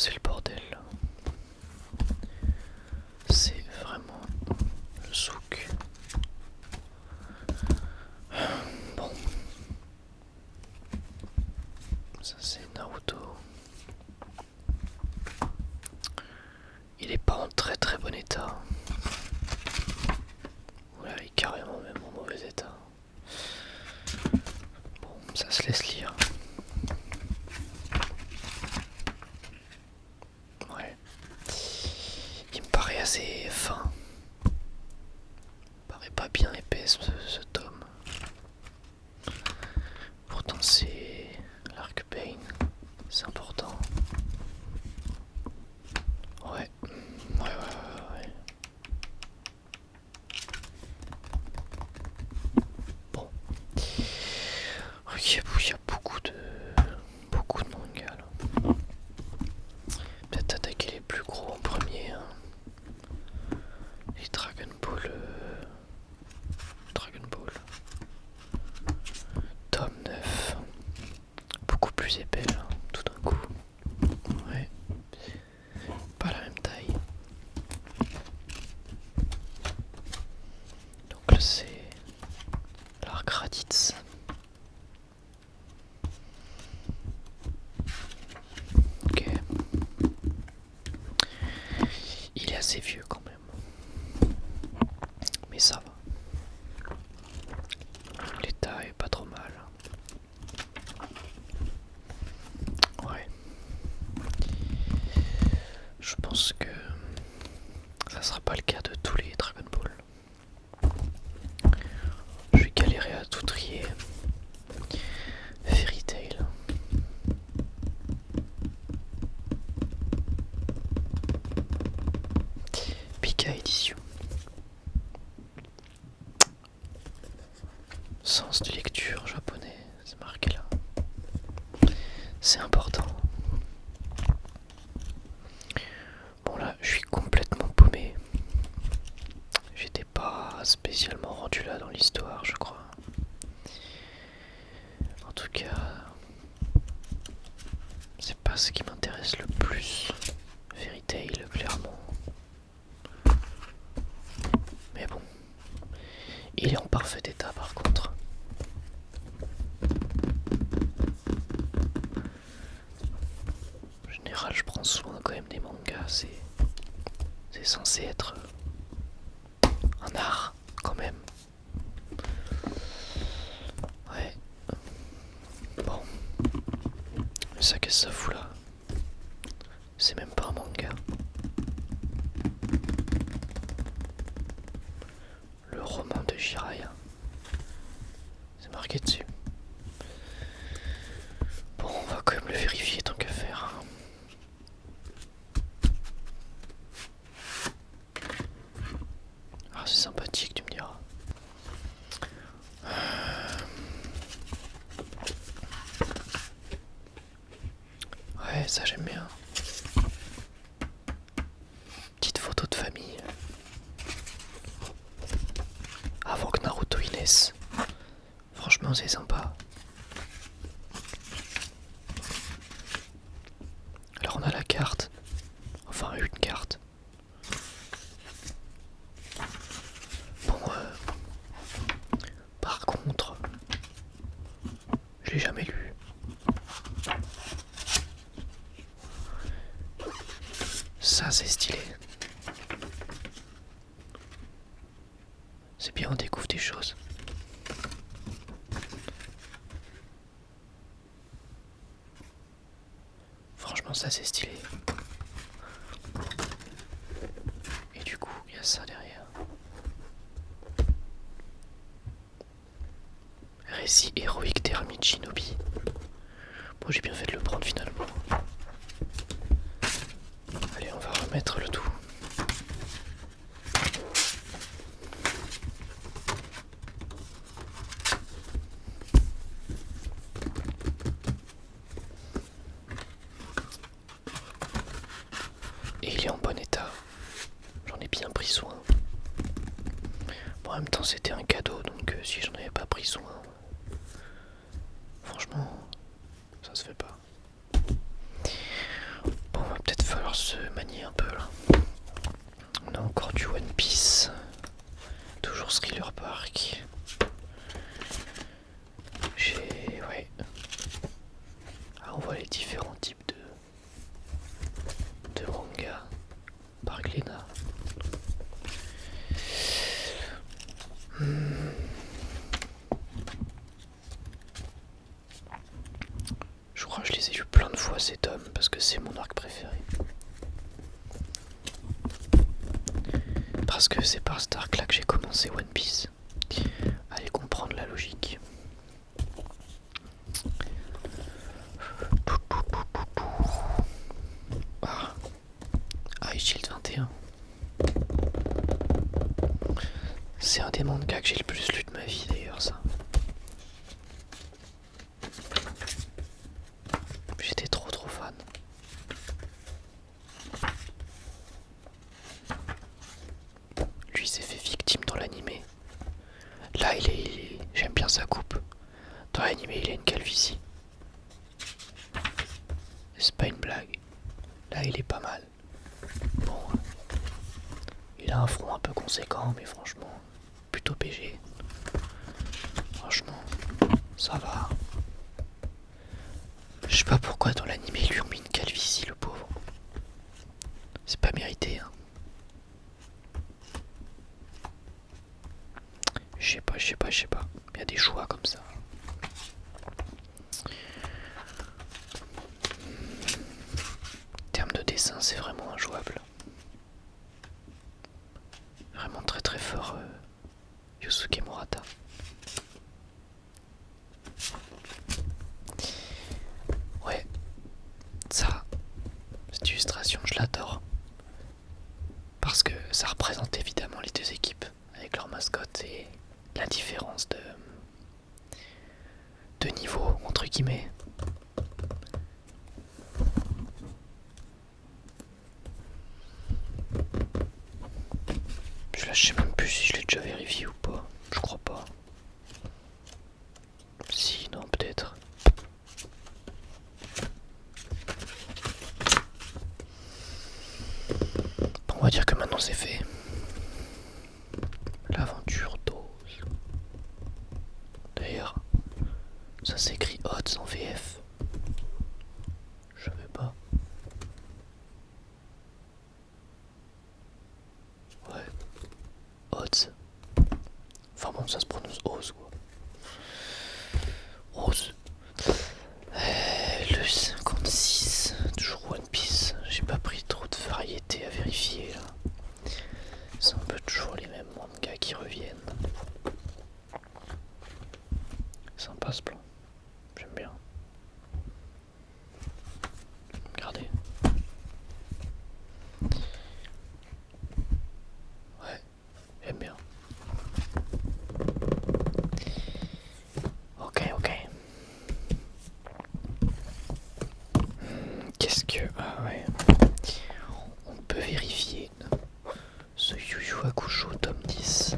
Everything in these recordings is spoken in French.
C'est le bordel. C'est vraiment le souk. Bon. Ça c'est Naruto. Il est pas en très très bon état. Voilà, il est carrément même en mauvais état. Bon, ça se laisse lire. Ouais. Il me paraît assez fin. Il me paraît pas bien épais ce tome. Pourtant c'est l'arc Pain. C'est important. Ouais. Ouais. Bon. Il y a beaucoup de mangas là. Peut-être attaquer les plus gros en premier. Hein. Les Dragon Ball. Dragon Ball. Tome 9. Beaucoup plus épais là, tout d'un coup. Ouais. Pas la même taille. Donc là c'est l'arc Raditz. Ok. Il est assez vieux quand même. Mais ça va. L'état est pas trop mal. Ouais. Je pense que ça sera pas le cas de tous les Dragon Ball. Je vais galérer à tout trier. Fairy Tail. Pika édition. Sens de lecture japonais, c'est marqué là. C'est important. Bon là, je suis complètement paumé. J'étais pas spécialement rendu là dans l'histoire, je crois. En tout cas, c'est pas ce qui m'intéresse le plus. Fairy Tail, clairement. Mais bon, il est en parfait état par contre. En général, je prends soin quand même des mangas, c'est censé être un art quand même. Ouais. Bon. Mais ça, qu'est-ce que ça fout là? C'est même pas un manga. Le roman de Jiraiya. C'est marqué dessus. Bon, on va quand même le vérifier tant qu'à faire. Ah, c'est sympathique, tu me diras. Ouais, ça j'aime bien. Petite photo de famille. Avant que Naruto y naisse. Franchement, c'est sympa. Alors on a la carte. Enfin, une carte. Bon, par contre, je l'ai jamais lu. Ça, c'est stylé. C'est bien, on découvre des choses. Franchement, ça, c'est stylé. Et du coup, il y a ça derrière. Récit héroïque d'Hermine Shinobi. Bon, j'ai bien fait de le prendre finalement. Allez, on va remettre le tout. Et il est en bon état. J'en ai bien pris soin. Bon, en même temps, c'était un cadeau, donc si j'en avais pas pris soin, franchement, ça se fait pas. Oh, je les ai lus plein de fois ces tomes parce que c'est mon arc préféré. Parce que c'est par cet arc là que j'ai commencé One Piece. Allez comprendre la logique. Ah, Shield 21. C'est un des mangas que j'ai le plus lu de ma vie d'ailleurs, ça. J'étais trop fan. Lui s'est fait victime dans l'animé. Là j'aime bien sa coupe. Dans l'animé il a une calvitie. C'est pas une blague. Là il est pas mal. Bon, il a un front un peu conséquent mais franchement plutôt PG. Franchement ça va. Je sais pas pourquoi dans l'animé ils lui ont mis une calvitie, le pauvre. C'est pas mérité, hein. Je sais pas. Il y a des choix comme ça. En termes de dessin, c'est vraiment injouable. Vraiment très fort, Yusuke Murata. Ouais, ça, cette illustration, je l'adore. Parce que ça représente évidemment les deux équipes avec leur mascotte et la différence de niveau, entre guillemets. Je sais même plus si je l'ai déjà vérifié ou pas. Je crois pas. Si, non, peut-être. Bon, on va dire que maintenant c'est fait. L'aventure d'Oz. D'ailleurs, ça s'écrit Oz en VF. Je savais pas. Ouais. Oz. Enfin bon, ça se prononce Oz quoi. Oz. Le 56. Toujours One Piece. J'ai pas pris trop de variété à vérifier là. C'est un peu toujours les mêmes mangas qui reviennent. Sympa ce plan. J'aime bien. Regardez. Ouais, j'aime bien. Ok. Qu'est-ce que... Ah ouais. On peut vérifier ce Yu Yu Hakusho tome 10.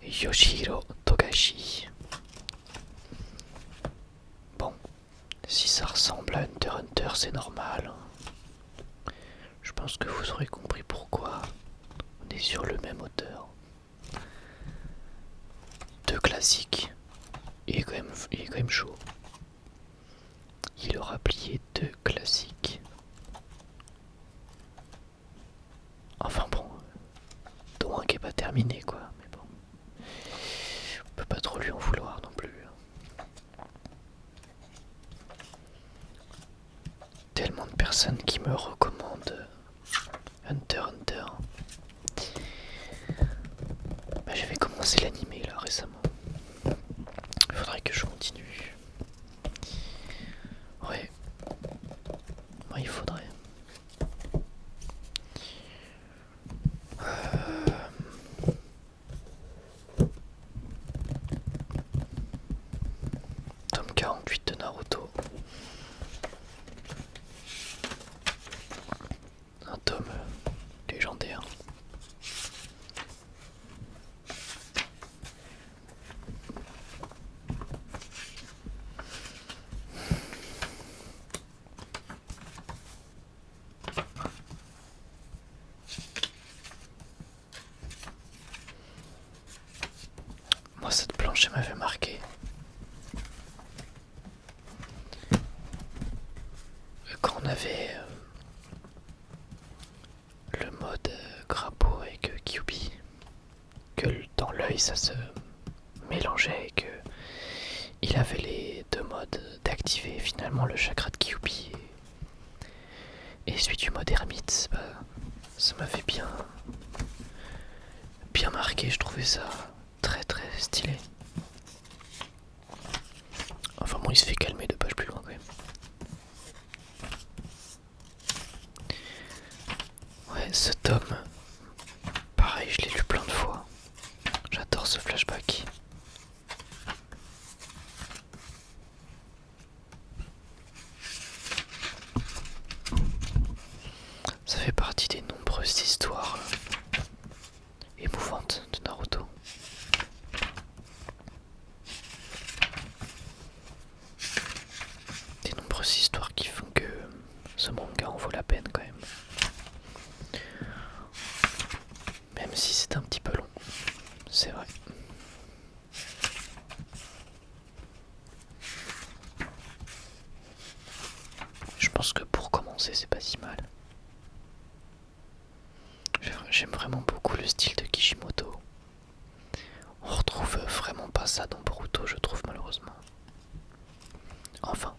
Yoshiro Togashi. Bon, si ça ressemble à Hunter x Hunter, c'est normal. Je pense que vous aurez compris pourquoi on est sur le même auteur. Deux classiques. Il est quand même chaud. Il aura plié deux classiques. Enfin bon, dont un qui est pas terminé quoi. Mais bon, on peut pas trop lui en vouloir non plus. Tellement de personnes qui me recommandent Hunter x Hunter. Bah, j'avais commencé l'animé là récemment. Il faudrait que je continue. Ouais, il faudrait. Tome 48 de Naruto. Un tome légendaire. Moi, cette planche, elle m'avait marqué. Quand on avait le mode Grappo l'œil ça se mélangeait et que il avait les deux modes d'activer finalement le chakra de Kyuubi et celui du mode ermite. Bah, ça m'avait bien marqué, je trouvais ça très très stylé. Enfin bon, il se fait calmer de pages plus loin quand même. Ouais, ce tome, pareil, je l'ai lu plein de fois. J'adore ce flashback. Ça fait partie des nombreuses histoires émouvantes de Naruto. Des nombreuses histoires qui font que ce manga en vaut la peine quand même. Même si c'est un petit peu long, c'est vrai. Je pense que pour commencer, c'est pas si mal. J'aime vraiment beaucoup le style de Kishimoto. On retrouve vraiment pas ça dans Boruto, je trouve, malheureusement. Enfin,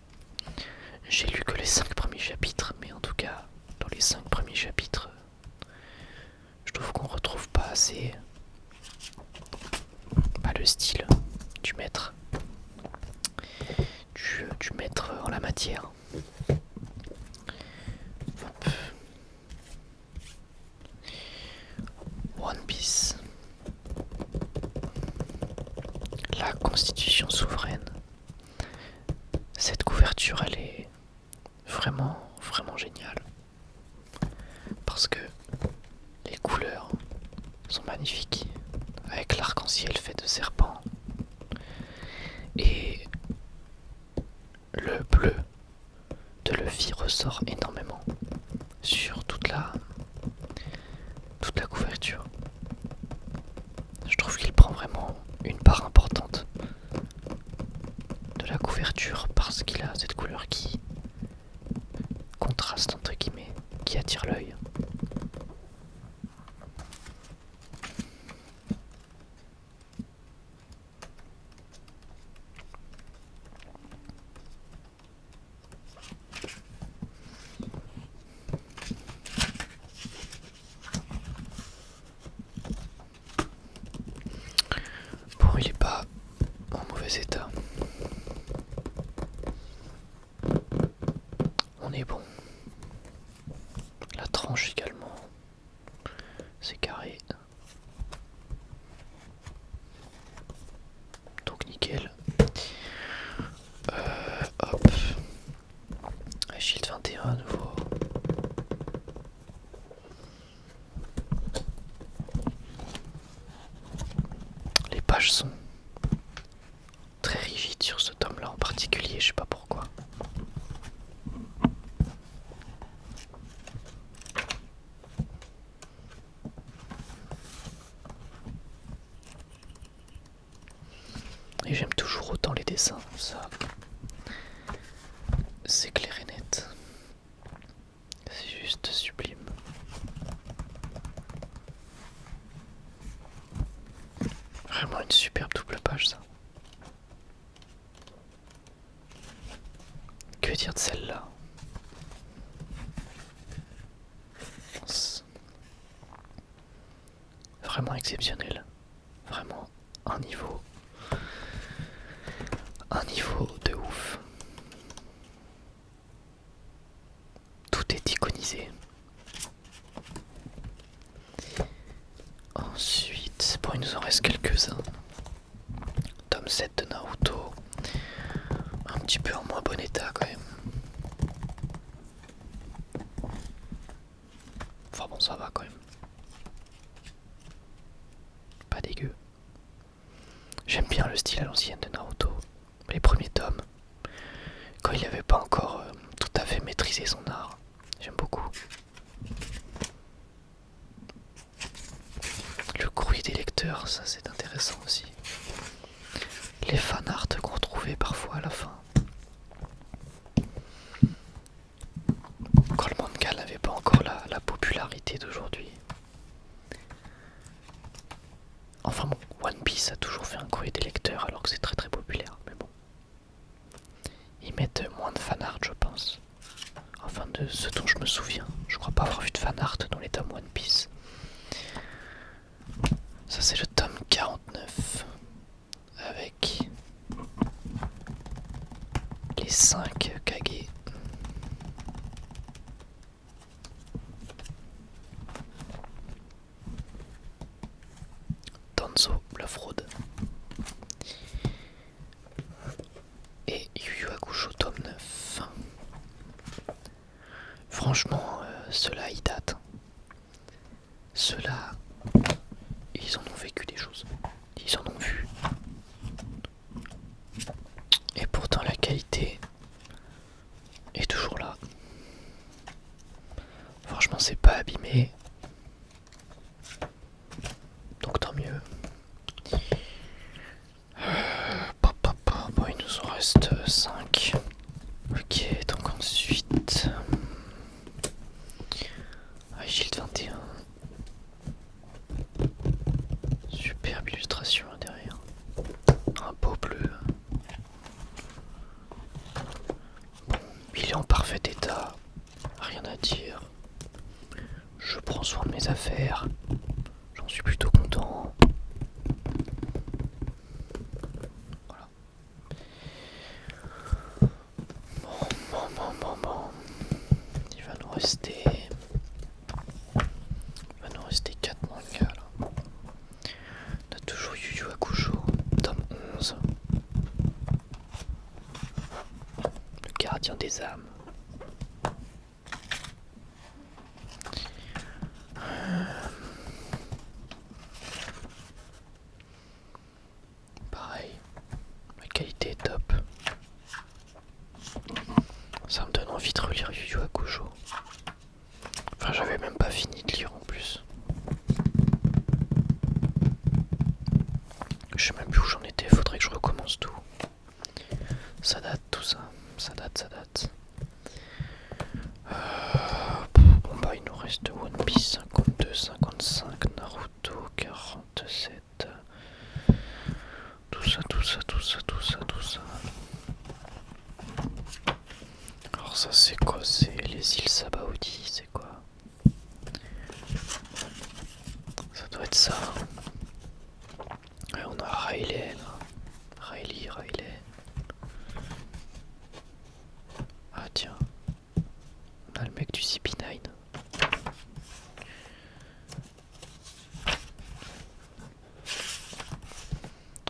j'ai lu que les 5 premiers chapitres, mais en tout cas, dans les 5 premiers chapitres, je trouve qu'on retrouve pas assez le style du maître, du maître en la matière. Hop. One Piece. La Constitution souveraine. Cette couverture, elle est vraiment géniale. Parce que les couleurs sont magnifiques. Avec l'arc-en-ciel fait de serpents. Et le bleu de Luffy ressort énormément sur toute la couverture. Je trouve qu'il prend vraiment une part importante de la couverture parce qu'il a cette couleur qui contraste entre guillemets, qui attire l'œil. Bon, il est pas en mauvais état. On est bon. La tranche également. C'est carré. Donc nickel. Hop. Shield 21 à nouveau. Les pages sont très rigides sur ce tome là en particulier, je sais pas pourquoi. Et j'aime toujours autant les dessins, ça c'est clair et net. C'est juste sublime. Vraiment une superbe double page ça. Que dire de celle-là? Vraiment exceptionnel. Vraiment un niveau de ouf. Tout est iconisé. Ensuite, bon, il nous en reste quelques-uns. Tome 7 de Naruto. Un petit peu en moins bon état quand même. Enfin bon, ça va quand même. Pas dégueu. J'aime bien le style à l'ancienne de Naruto. Les premiers tomes, quand il n'avait pas encore tout à fait maîtrisé son art. J'aime beaucoup. Le courrier des lecteurs, ça c'est intéressant aussi. Les fanarts qu'on retrouvait parfois à la fin. Quand le manga n'avait pas encore la popularité d'aujourd'hui. Enfin bon, One Piece Piece a toujours fait un courrier des lecteurs alors que c'est très très populaire, mais bon. Ils mettent moins de fanart, je pense. Enfin, de ce dont je me souviens. Je crois pas avoir vu de fanart dans les tomes One Piece. Ça, c'est le tome 49. Avec les 5 Kage. Danzo, la fraude. Et Yu Yu Hakusho, tome 9. Franchement, ceux-là, ils datent. Ceux-là, ils en ont vécu des choses. Ils en ont vu. Et pourtant, la qualité est toujours là. Franchement, c'est pas abîmé. Donc tant mieux. Bon, il nous en reste 5. Ok, donc ensuite... Shield 21. Superbe illustration derrière. Un beau bleu. Bon, il est en parfait état. Rien à dire. Je prends soin de mes affaires. J'en suis plutôt content. Voilà. Bon. Il va nous rester 4 mangas là. On a toujours Yu Yu Hakusho, tome 11. Le gardien des âmes. Pareil, la qualité est top. Ça me donne envie de relire Yu Yu Hakusho. Enfin, j'avais même pas fini de lire en plus. Je sais même plus où j'en étais, faudrait que je recommence tout. Ça date tout ça, ça date. Bon bah il nous reste One Piece 52, 55, Naruto 47. Tout ça. Alors ça c'est quoi? C'est les îles Sabaody, c'est quoi? Ça doit être ça. Et on a Riley là. Riley. Ah tiens. On a le mec du CP9.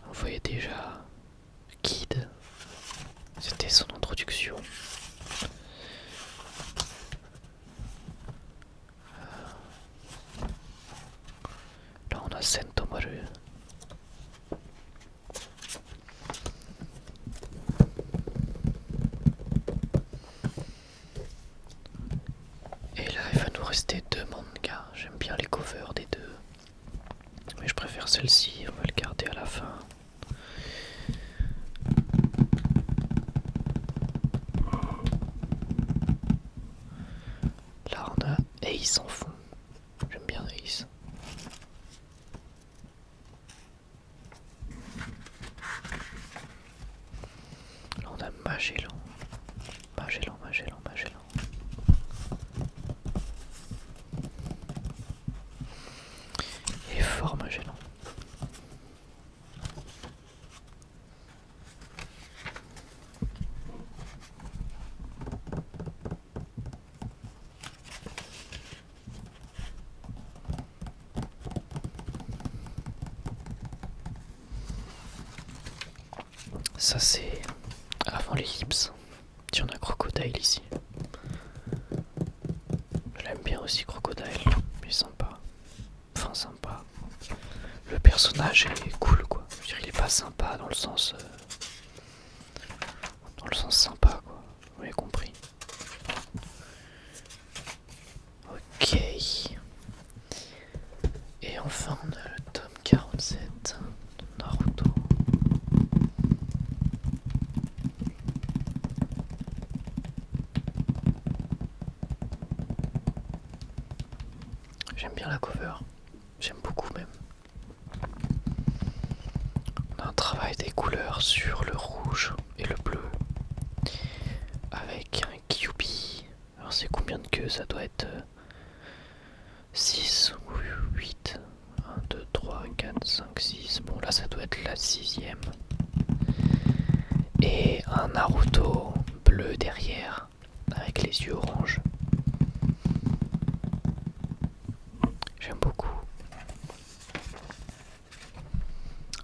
On voyait déjà Kid. C'était son introduction. Là on a Sentomaru. Et là il va nous rester 2 mangas. J'aime bien les covers des deux. Mais je préfère celle-ci, on va le garder à la fin. Là on a Ace en fond. J'aime bien Ace. Là on a Magellan. Et fort Magellan. Ça c'est avant l'ellipse. Tiens, on a Crocodile ici. Je l'aime bien aussi Crocodile, il est sympa. Enfin sympa. Le personnage est cool quoi. Je veux dire, il est pas sympa dans le sens sympa quoi. Vous avez compris. Ok. Et enfin on a le tome 47 de Naruto. J'aime bien la cover. J'aime beaucoup même. un travail des couleurs sur le rouge et le bleu avec un Kyubi. Alors c'est combien de queues? Ça doit être 6 ou 8. 1, 2, 3, 4, 5, 6. Bon là ça doit être la sixième. Et un Naruto bleu derrière avec les yeux orange. J'aime beaucoup.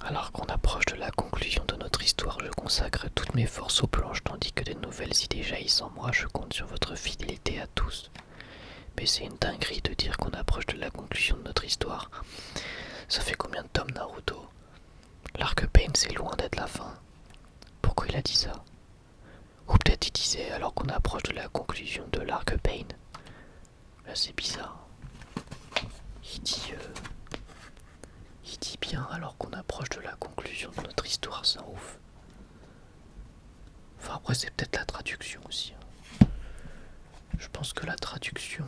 Alors qu'on approche de la conclusion de notre histoire, je consacre toutes mes forces aux planches tandis que de nouvelles idées jaillissent en moi. Je compte sur votre fidélité à tous. Mais c'est une dinguerie de dire qu'on approche de la conclusion de notre histoire. Ça fait combien de tomes Naruto? L'arc Pain c'est loin d'être la fin. Pourquoi il a dit ça? Ou peut-être il disait alors qu'on approche de la conclusion de l'arc Pain. Là c'est bizarre. Il dit bien alors qu'on approche de la conclusion de notre histoire, c'est un ouf. Enfin après c'est peut-être la traduction aussi. Je pense que la traduction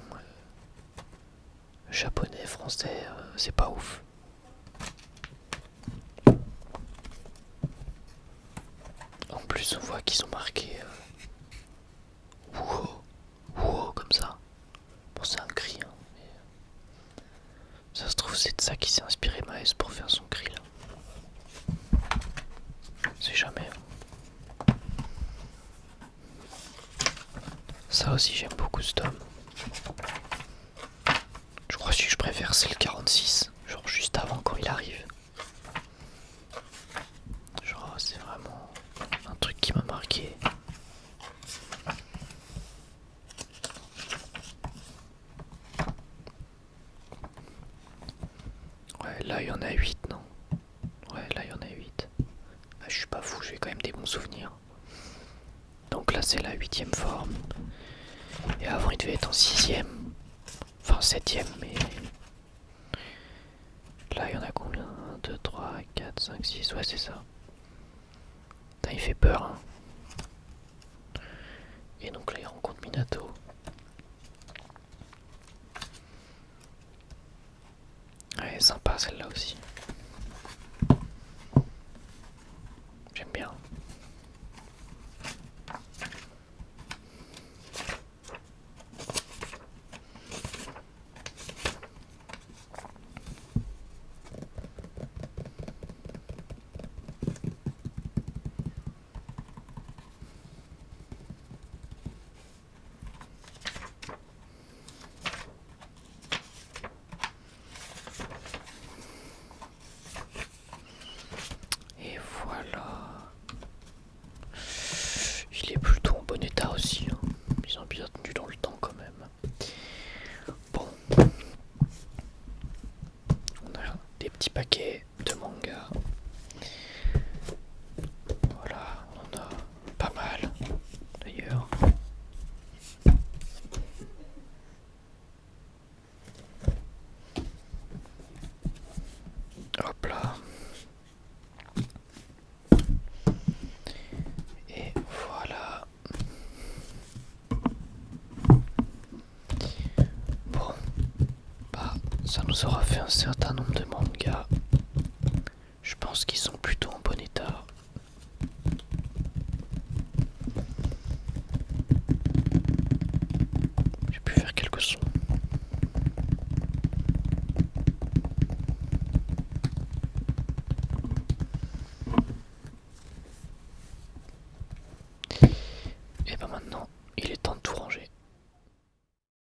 japonais, français, c'est pas ouf. En plus on voit qu'ils ont marqué Wuho, Wuho comme ça. Bon c'est un cri hein, mais ça se trouve c'est de ça qui s'est inspiré Maes pour faire son cri là. C'est jamais. Ça aussi j'aime beaucoup ce tome. Je crois que je préfère c'est le 46, genre juste avant quand il arrive. Genre c'est vraiment un truc qui m'a marqué. Ouais là il y en a 8 non? Ouais là il y en a 8. Ah, je suis pas fou, j'ai quand même des bons souvenirs. Donc là c'est la 8ème forme. Et avant il devait être en 6ème. Enfin 7ème mais... Là il y en a combien? 1, 2, 3, 4, 5, 6, ouais c'est ça. Putain, il fait peur hein. Et donc là il rencontre Minato. Ouais sympa celle-là aussi. J'aime bien. Et voilà. Il est plutôt en bon état aussi. Hein. Ils ont bien tenu dans le temps quand même. Bon. On a des petits paquets de manga. Voilà, on en a pas mal d'ailleurs. Hop là. Et voilà. Bon. Bah, ça nous aura fait un certain nombre de mangas.